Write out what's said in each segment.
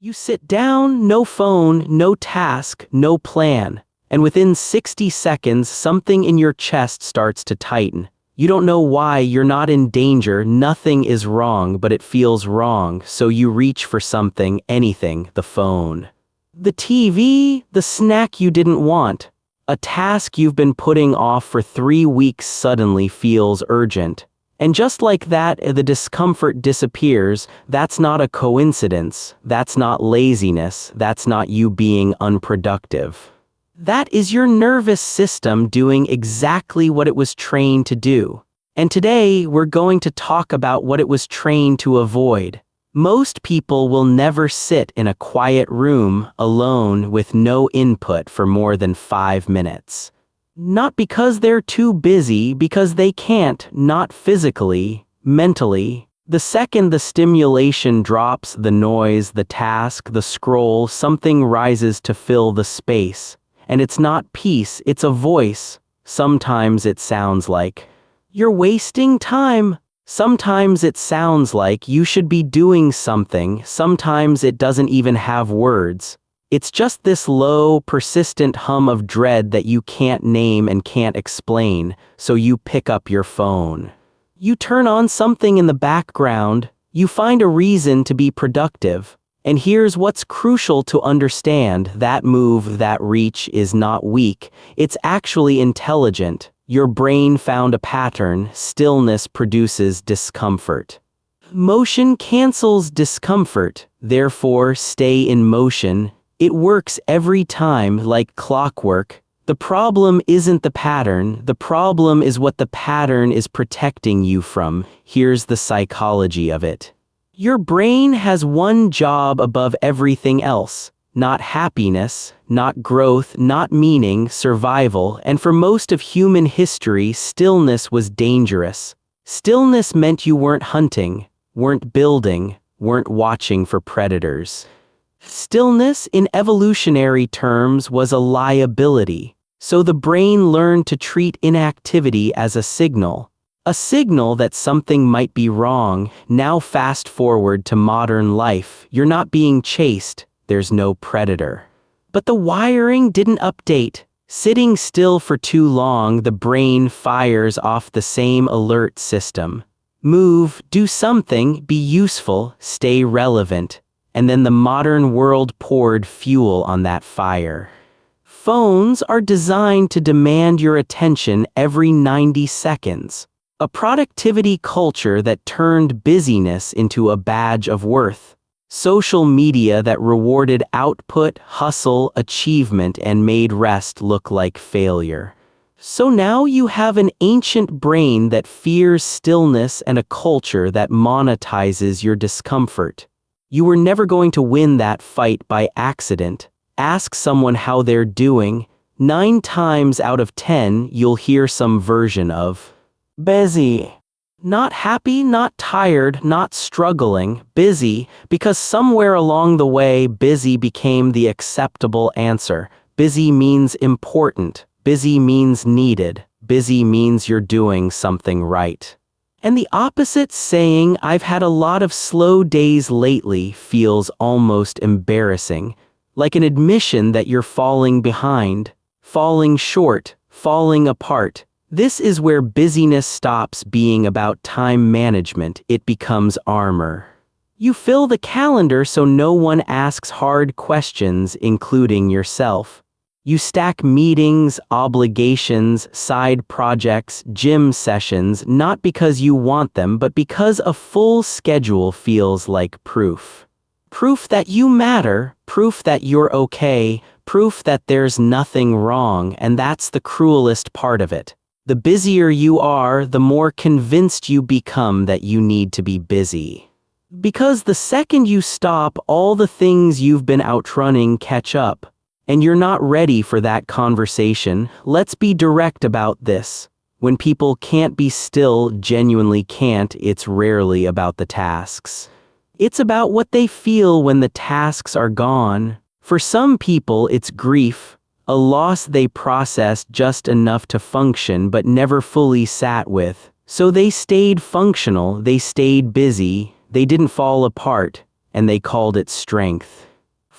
You sit down, no phone, no task, no plan, and within 60 seconds something in your chest starts to tighten. You don't know why, you're not in danger, nothing is wrong, but it feels wrong, so you reach for something, anything, the phone. The TV, the snack you didn't want. A task you've been putting off for 3 weeks suddenly feels urgent. And just like that, the discomfort disappears. That's not a coincidence. That's not laziness. That's not you being unproductive. That is your nervous system doing exactly what it was trained to do. And today, we're going to talk about what it was trained to avoid. Most people will never sit in a quiet room, alone, with no input for more than 5 minutes. Not because they're too busy, because they can't, not physically, mentally. The second the stimulation drops, the noise, the task, the scroll, something rises to fill the space. And it's not peace, it's a voice. Sometimes it sounds like, "You're wasting time." Sometimes it sounds like, "You should be doing something." Sometimes it doesn't even have words. It's just this low, persistent hum of dread that you can't name and can't explain, so you pick up your phone. You turn on something in the background, you find a reason to be productive. And here's what's crucial to understand: that move, that reach is not weak, it's actually intelligent. Your brain found a pattern. Stillness produces discomfort. Motion cancels discomfort, therefore stay in motion. It works every time, like clockwork. The problem isn't the pattern, the problem is what the pattern is protecting you from. Here's the psychology of it. Your brain has one job above everything else. Not happiness, not growth, not meaning, survival, and for most of human history, stillness was dangerous. Stillness meant you weren't hunting, weren't building, weren't watching for predators. Stillness, in evolutionary terms, was a liability, so the brain learned to treat inactivity as a signal that something might be wrong. Now fast forward to modern life, you're not being chased. There's no predator. But the wiring didn't update. Sitting still for too long, the brain fires off the same alert system. Move, do something, be useful, stay relevant. And then the modern world poured fuel on that fire. Phones are designed to demand your attention every 90 seconds. A productivity culture that turned busyness into a badge of worth. Social media that rewarded output, hustle, achievement, and made rest look like failure. So now you have an ancient brain that fears stillness and a culture that monetizes your discomfort. You were never going to win that fight by accident. Ask someone how they're doing. 9 times out of 10, you'll hear some version of busy. Not happy, not tired, not struggling, busy, because somewhere along the way, busy became the acceptable answer. Busy means important. Busy means needed. Busy means you're doing something right. And the opposite, saying, "I've had a lot of slow days lately," feels almost embarrassing, like an admission that you're falling behind, falling short, falling apart. This is where busyness stops being about time management, it becomes armor. You fill the calendar so no one asks hard questions, including yourself. You stack meetings, obligations, side projects, gym sessions, not because you want them, but because a full schedule feels like proof. Proof that you matter, proof that you're okay, proof that there's nothing wrong, and that's the cruelest part of it. The busier you are, the more convinced you become that you need to be busy. Because the second you stop, all the things you've been outrunning catch up. And you're not ready for that conversation. Let's be direct about this. When people can't be still, genuinely can't, it's rarely about the tasks. It's about what they feel when the tasks are gone. For some people, it's grief. A loss they processed just enough to function but never fully sat with. So they stayed functional, they stayed busy, they didn't fall apart, and they called it strength.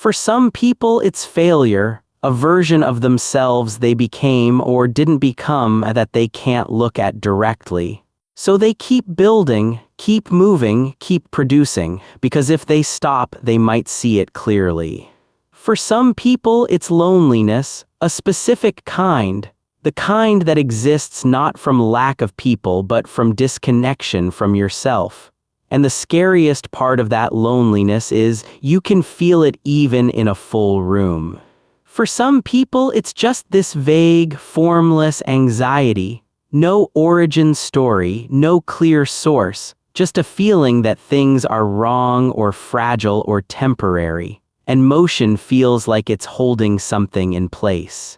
For some people, it's failure, a version of themselves they became or didn't become that they can't look at directly. So they keep building, keep moving, keep producing, because if they stop, they might see it clearly. For some people, it's loneliness, a specific kind, the kind that exists not from lack of people but from disconnection from yourself. And the scariest part of that loneliness is you can feel it even in a full room. For some people, it's just this vague, formless anxiety. No origin story, no clear source, just a feeling that things are wrong or fragile or temporary, and motion feels like it's holding something in place.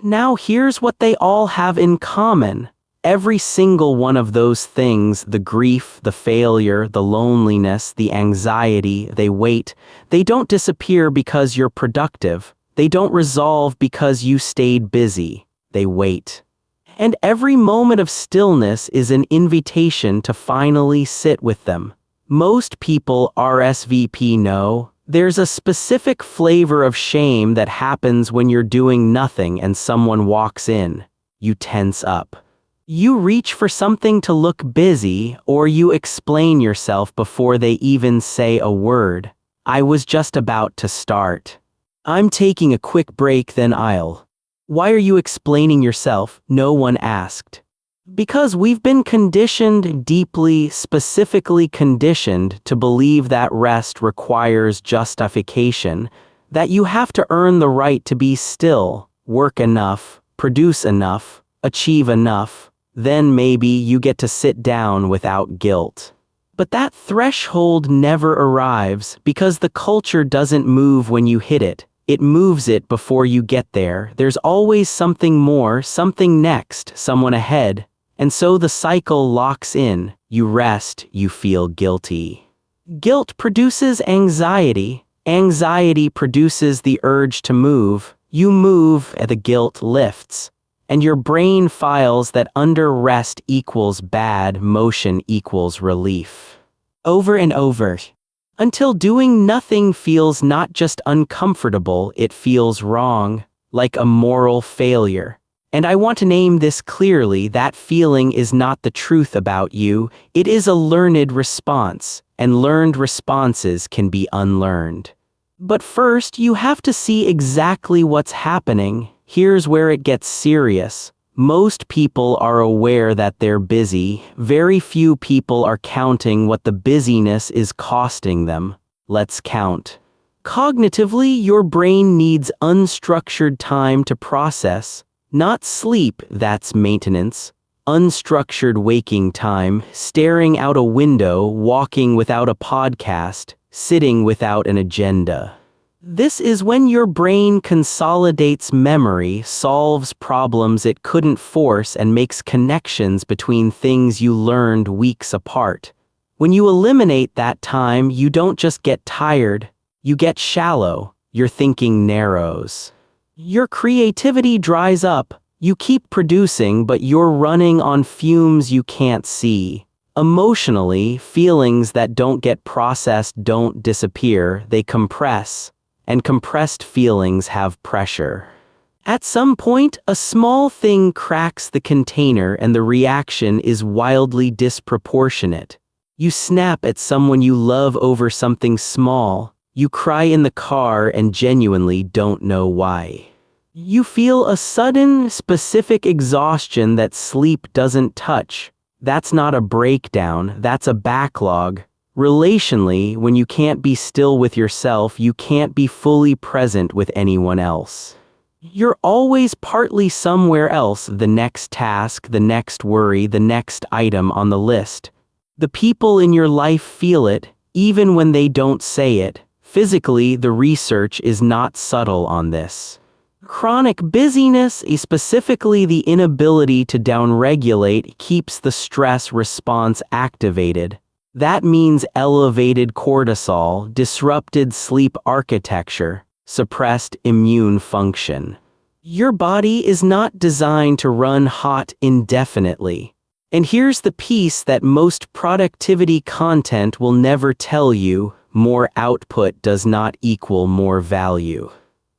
Now here's what they all have in common. Every single one of those things, the grief, the failure, the loneliness, the anxiety, they wait. They don't disappear because you're productive. They don't resolve because you stayed busy. They wait. And every moment of stillness is an invitation to finally sit with them. Most people RSVP know. There's a specific flavor of shame that happens when you're doing nothing and someone walks in. You tense up. You reach for something to look busy, or you explain yourself before they even say a word. I was just about to start. I'm taking a quick break, then I'll. Why are you explaining yourself? No one asked. Because we've been conditioned, deeply, specifically conditioned to believe that rest requires justification, that you have to earn the right to be still, work enough, produce enough, achieve enough, then maybe you get to sit down without guilt. But that threshold never arrives because the culture doesn't move when you hit it. It moves it before you get there. There's always something more, something next, someone ahead. And so the cycle locks in. You rest, you feel guilty. Guilt produces anxiety. Anxiety produces the urge to move. You move, and the guilt lifts. And your brain files that under rest equals bad, motion equals relief. Over and over. Until doing nothing feels not just uncomfortable, it feels wrong, like a moral failure. And I want to name this clearly, that feeling is not the truth about you, it is a learned response, and learned responses can be unlearned. But first, you have to see exactly what's happening. Here's where it gets serious. Most people are aware that they're busy. Very few people are counting what the busyness is costing them. Let's count. Cognitively, your brain needs unstructured time to process. Not sleep, that's maintenance. Unstructured waking time, staring out a window, walking without a podcast, sitting without an agenda. This is when your brain consolidates memory, solves problems it couldn't force, and makes connections between things you learned weeks apart. When you eliminate that time, you don't just get tired, you get shallow, your thinking narrows. Your creativity dries up, you keep producing but you're running on fumes you can't see. Emotionally, feelings that don't get processed don't disappear, they compress. And compressed feelings have pressure. At some point, a small thing cracks the container and the reaction is wildly disproportionate. You snap at someone you love over something small. You cry in the car and genuinely don't know why. You feel a sudden, specific exhaustion that sleep doesn't touch. That's not a breakdown, that's a backlog. Relationally, when you can't be still with yourself, you can't be fully present with anyone else. You're always partly somewhere else, the next task, the next worry, the next item on the list. The people in your life feel it, even when they don't say it. Physically, the research is not subtle on this. Chronic busyness, specifically the inability to downregulate, keeps the stress response activated. That means elevated cortisol, disrupted sleep architecture, suppressed immune function. Your body is not designed to run hot indefinitely. And here's the piece that most productivity content will never tell you. more output does not equal more value.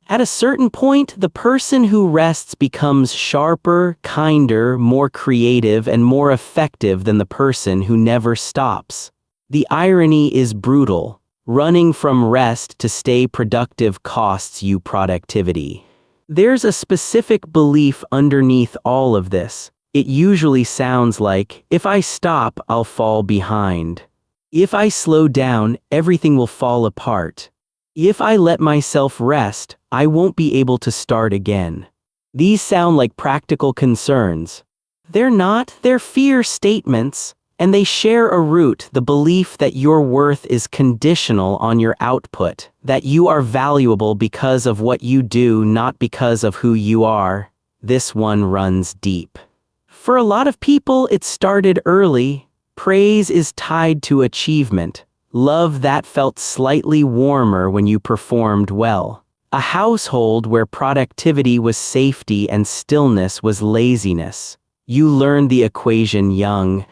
At a certain point, the person who rests becomes sharper, kinder, more creative, and more effective than the person who never stops. The irony is brutal. Running from rest to stay productive costs you productivity. There's a specific belief underneath all of this. It usually sounds like, if I stop, I'll fall behind. If I slow down, everything will fall apart. If I let myself rest, I won't be able to start again. These sound like practical concerns. They're not, they're fear statements, and they share a root, the belief that your worth is conditional on your output, that you are valuable because of what you do, not because of who you are. This one runs deep. For a lot of people, it started early. Praise is tied to achievement. Love that felt slightly warmer when you performed well. A household where productivity was safety and stillness was laziness. You learned the equation young.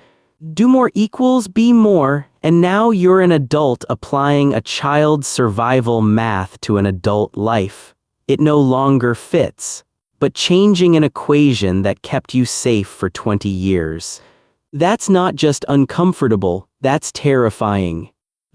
Do more equals be more, and now you're an adult applying a child's survival math to an adult life. It no longer fits, but changing an equation that kept you safe for 20 years. That's not just uncomfortable, that's terrifying.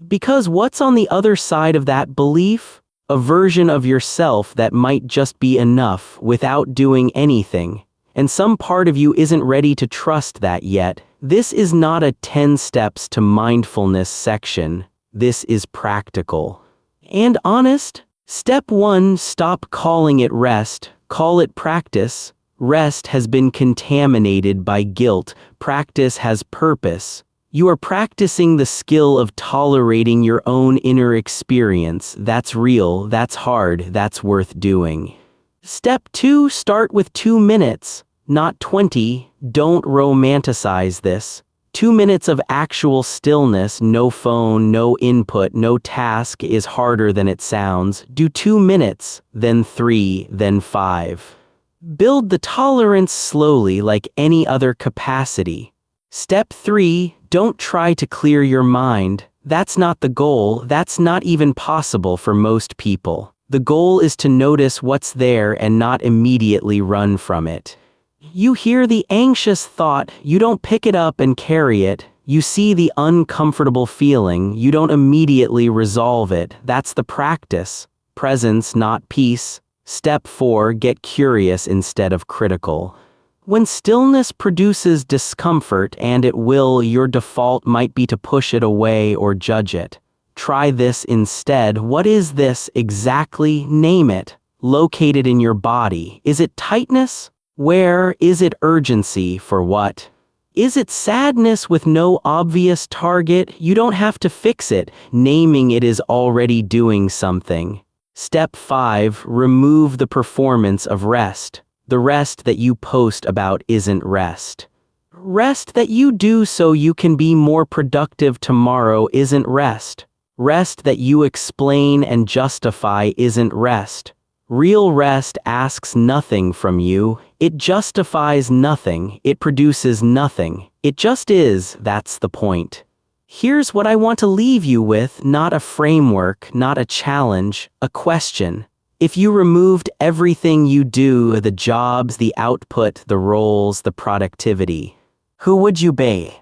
Because what's on the other side of that belief? A version of yourself that might just be enough without doing anything. And some part of you isn't ready to trust that yet. This is not a 10 steps to mindfulness section. This is practical. And honest. Step 1, stop calling it rest. Call it practice. Rest has been contaminated by guilt. Practice has purpose. You are practicing the skill of tolerating your own inner experience. That's real, that's hard, that's worth doing. Step 2, start with 2 minutes, not 20. Don't romanticize this. 2 minutes of actual stillness, no phone, no input, no task is harder than it sounds. Do 2 minutes, then 3, then 5. Build the tolerance slowly like any other capacity. Step 3, don't try to clear your mind. That's not the goal, that's not even possible for most people. The goal is to notice what's there and not immediately run from it. You hear the anxious thought, you don't pick it up and carry it. You see the uncomfortable feeling, you don't immediately resolve it. That's the practice. Presence, not peace. Step 4, get curious instead of critical. When stillness produces discomfort, and it will, your default might be to push it away or judge it. Try this instead. What is this exactly? Name it. Locate it in your body. Is it tightness? Where? Is it urgency? For what? Is it sadness with no obvious target? You don't have to fix it. Naming it is already doing something. Step 5, remove the performance of rest. The rest that you post about isn't rest. Rest that you do so you can be more productive tomorrow isn't rest. Rest that you explain and justify isn't rest. Real rest asks nothing from you. It justifies nothing. It produces nothing. It just is. That's the point. Here's what I want to leave you with, not a framework, not a challenge, a question. If you removed everything you do, the jobs, the output, the roles, the productivity, who would you be?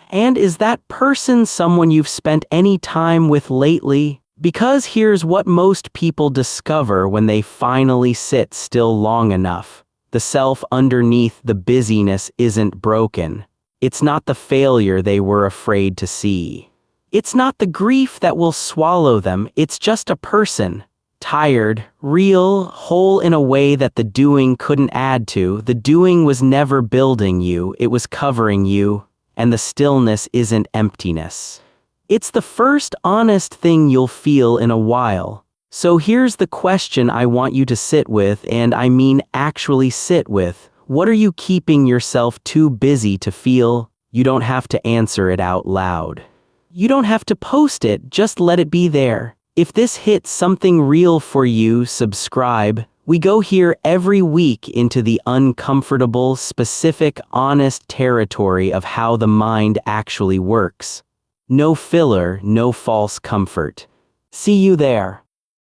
And is that person someone you've spent any time with lately? Because here's what most people discover when they finally sit still long enough. The self underneath the busyness isn't broken. It's not the failure they were afraid to see. It's not the grief that will swallow them. It's just a person. Tired, real, whole in a way that the doing couldn't add to. The doing was never building you, it was covering you, and the stillness isn't emptiness. It's the first honest thing you'll feel in a while. So here's the question I want you to sit with, and I mean actually sit with. What are you keeping yourself too busy to feel? You don't have to answer it out loud. You don't have to post it, just let it be there. If this hits something real for you, subscribe. We go here every week into the uncomfortable, specific, honest territory of how the mind actually works. No filler, no false comfort. See you there.